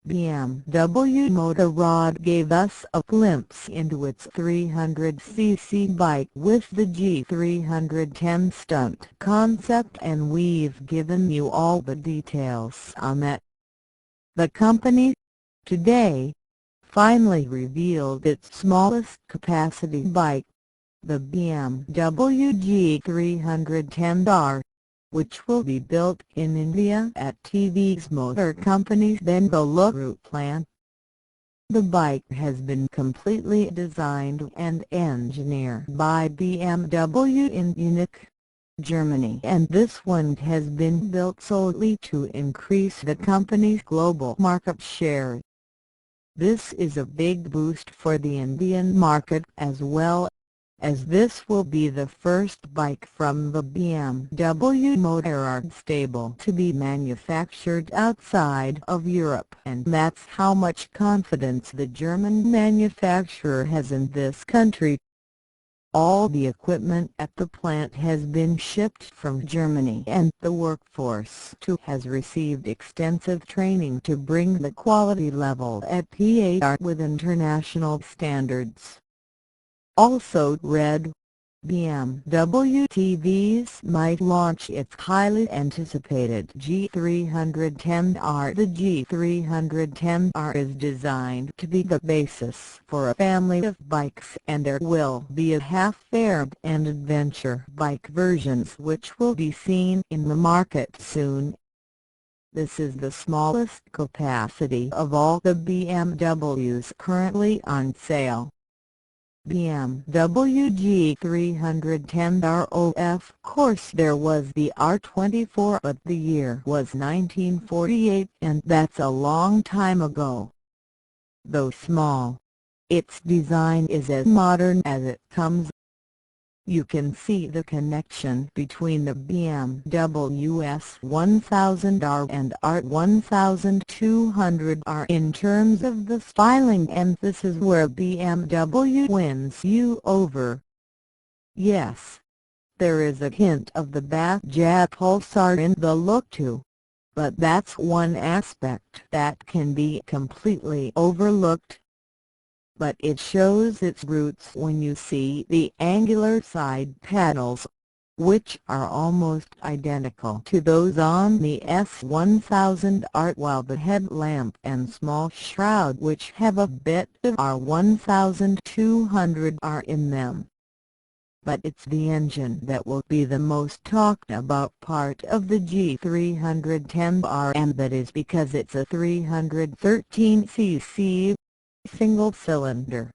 BMW Motorrad gave us a glimpse into its 300cc bike with the G310 Stunt Concept, and we've given you all the details on that. The company, today, finally revealed its smallest capacity bike, the BMW G310R, which will be built in India at TVS Motor Company's Bengaluru plant. The bike has been completely designed and engineered by BMW in Munich, Germany, and this one has been built solely to increase the company's global market share. This is a big boost for the Indian market, as well as this will be the first bike from the BMW Motorrad stable to be manufactured outside of Europe, and that's how much confidence the German manufacturer has in this country. All the equipment at the plant has been shipped from Germany, and the workforce too has received extensive training to bring the quality level at par with international standards. Also read, BMW TVS might launch its highly anticipated G310R. The G310R is designed to be the basis for a family of bikes, and there will be a half-aired and adventure bike versions which will be seen in the market soon. This is the smallest capacity of all the BMWs currently on sale. BMW G310R. Of course there was the R24, but the year was 1948, and that's a long time ago. Though small, its design is as modern as it comes. You can see the connection between the BMW S1000R and R1200R in terms of the styling, and this is where BMW wins you over. Yes, there is a hint of the Bajaj Pulsar in the look too, but that's one aspect that can be completely overlooked. But it shows its roots when you see the angular side panels, which are almost identical to those on the S1000R, while the headlamp and small shroud, which have a bit of R1200R in them. But it's the engine that will be the most talked about part of the G310R, and that is because it's a 313cc, single-cylinder,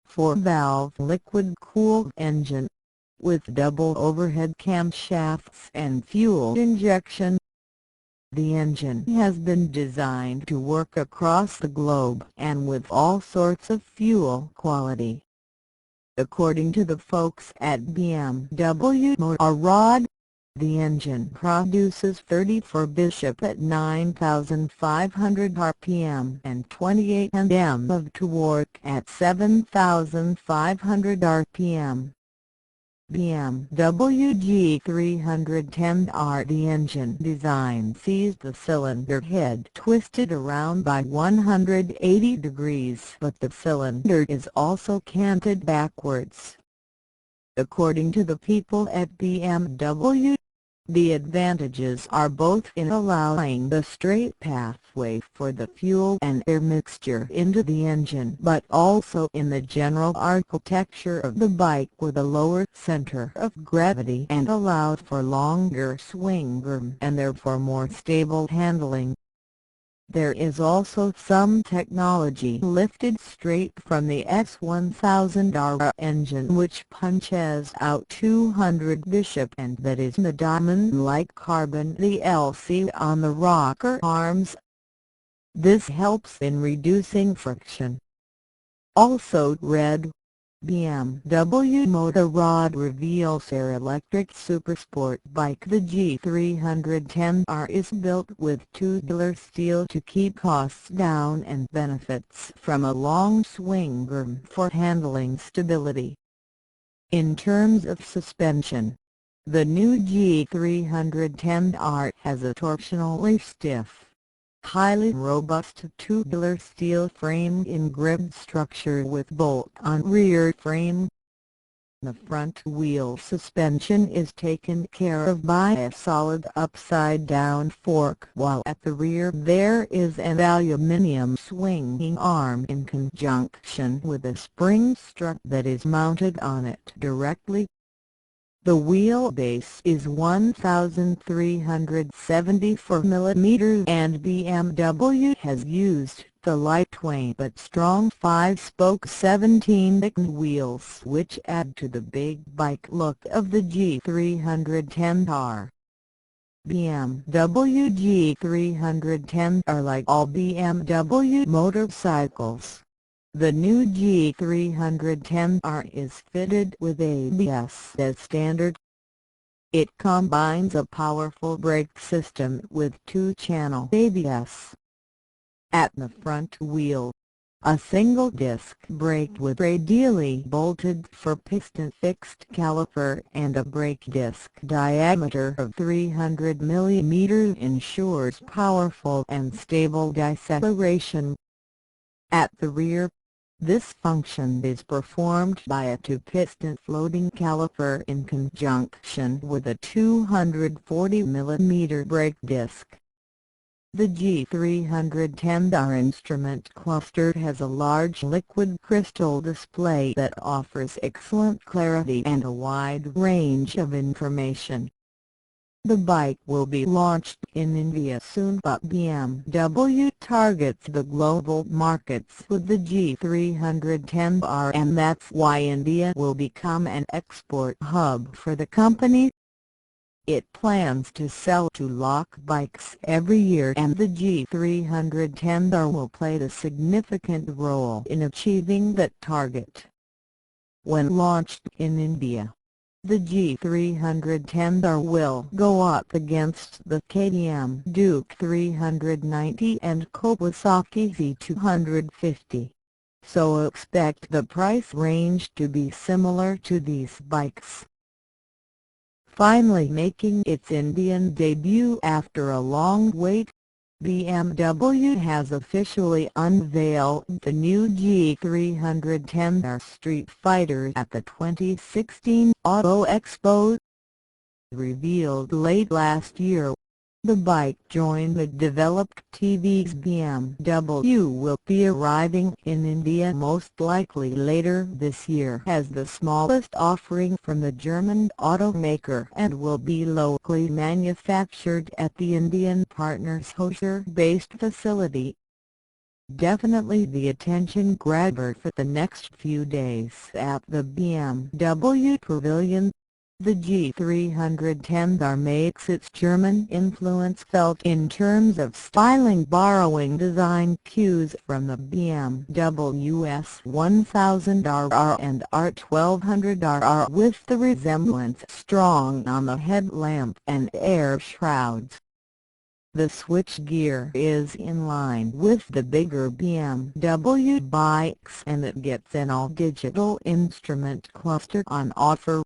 4-valve liquid-cooled engine, with double overhead camshafts and fuel injection. The engine has been designed to work across the globe and with all sorts of fuel quality. According to the folks at BMW Motorrad, the engine produces 34 bishop at 9,500 rpm and 28 Nm of torque at 7,500 rpm. BMW G310R. The engine design sees the cylinder head twisted around by 180 degrees, but the cylinder is also canted backwards. According to the people at BMW, the advantages are both in allowing the straight pathway for the fuel and air mixture into the engine, but also in the general architecture of the bike, with a lower center of gravity and allowed for longer swing arm and therefore more stable handling. There is also some technology lifted straight from the S1000R engine, which punches out 200 bishop, and that is the diamond-like carbon DLC on the rocker arms. This helps in reducing friction. Also read, BMW Motorrad reveals their electric supersport bike. The G310R is built with tubular steel to keep costs down and benefits from a long swing arm for handling stability. In terms of suspension, the new G310R has a torsionally stiff, highly robust tubular steel frame in grid structure with bolt-on rear frame. The front wheel suspension is taken care of by a solid upside-down fork, while at the rear there is an aluminium swinging arm in conjunction with a spring strut that is mounted on it directly. The wheelbase is 1,374 mm and BMW has used the lightweight but strong 5-spoke 17-inch wheels which add to the big bike look of the G310R. BMW G310 are like all BMW motorcycles. The new G310R is fitted with ABS as standard. It combines a powerful brake system with 2-channel ABS. At the front wheel, a single-disc brake with radially bolted 4-piston fixed caliper and a brake disc diameter of 300 mm ensures powerful and stable deceleration. At the rear, this function is performed by a 2-piston floating caliper in conjunction with a 240 mm brake disc. The G310R instrument cluster has a large liquid crystal display that offers excellent clarity and a wide range of information. The bike will be launched in India soon, but BMW targets the global markets with the G310R, and that's why India will become an export hub for the company. It plans to sell 2 lakh bikes every year, and the G310R will play a significant role in achieving that target. When launched in India, the G310R will go up against the KTM Duke 390 and Kawasaki Z250, so expect the price range to be similar to these bikes. Finally making its Indian debut after a long wait, BMW has officially unveiled the new G310R Street Fighter at the 2016 Auto Expo. Revealed late last year, the bike joined the developed TV's BMW will be arriving in India most likely later this year as the smallest offering from the German automaker, and will be locally manufactured at the Indian partner's Hosur-based facility. Definitely the attention grabber for the next few days at the BMW Pavilion. The G310R makes its German influence felt in terms of styling, borrowing design cues from the BMW S1000RR and R1200RR, with the resemblance strong on the headlamp and air shrouds. The switchgear is in line with the bigger BMW bikes, and it gets an all-digital instrument cluster on offer.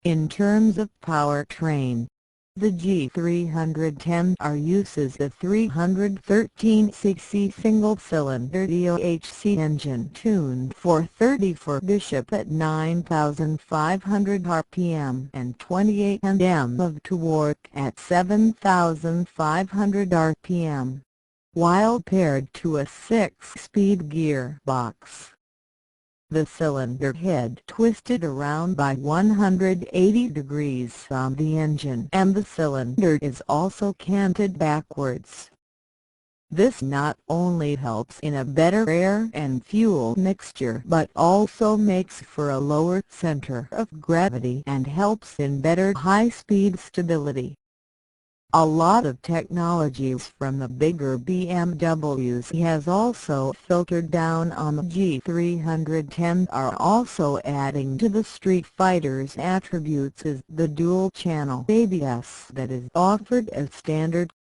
In terms of powertrain, the G310R uses a 313cc single-cylinder DOHC engine tuned for 34 bishop at 9,500 rpm and 28 Nm of torque at 7,500 rpm, while paired to a 6-speed gearbox. The cylinder head twisted around by 180 degrees on the engine, and the cylinder is also canted backwards. This not only helps in a better air and fuel mixture, but also makes for a lower center of gravity and helps in better high-speed stability. A lot of technologies from the bigger BMWs has also filtered down on the G310R. Also adding to the Street Fighter's attributes is the dual-channel ABS that is offered as standard.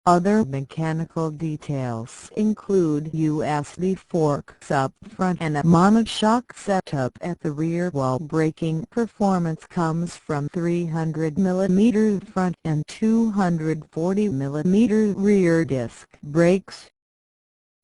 Other mechanical details include USB forks up front and a monoshock setup at the rear, while braking performance comes from 300mm front and 240mm rear disc brakes.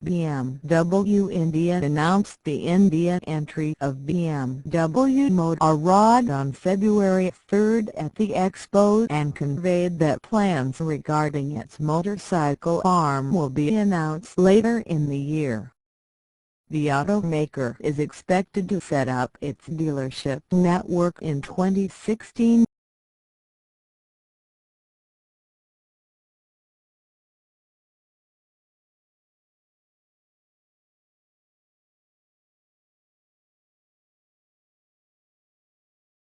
BMW India announced the India entry of BMW Motorrad on February 3 at the Expo and conveyed that plans regarding its motorcycle arm will be announced later in the year. The automaker is expected to set up its dealership network in 2016.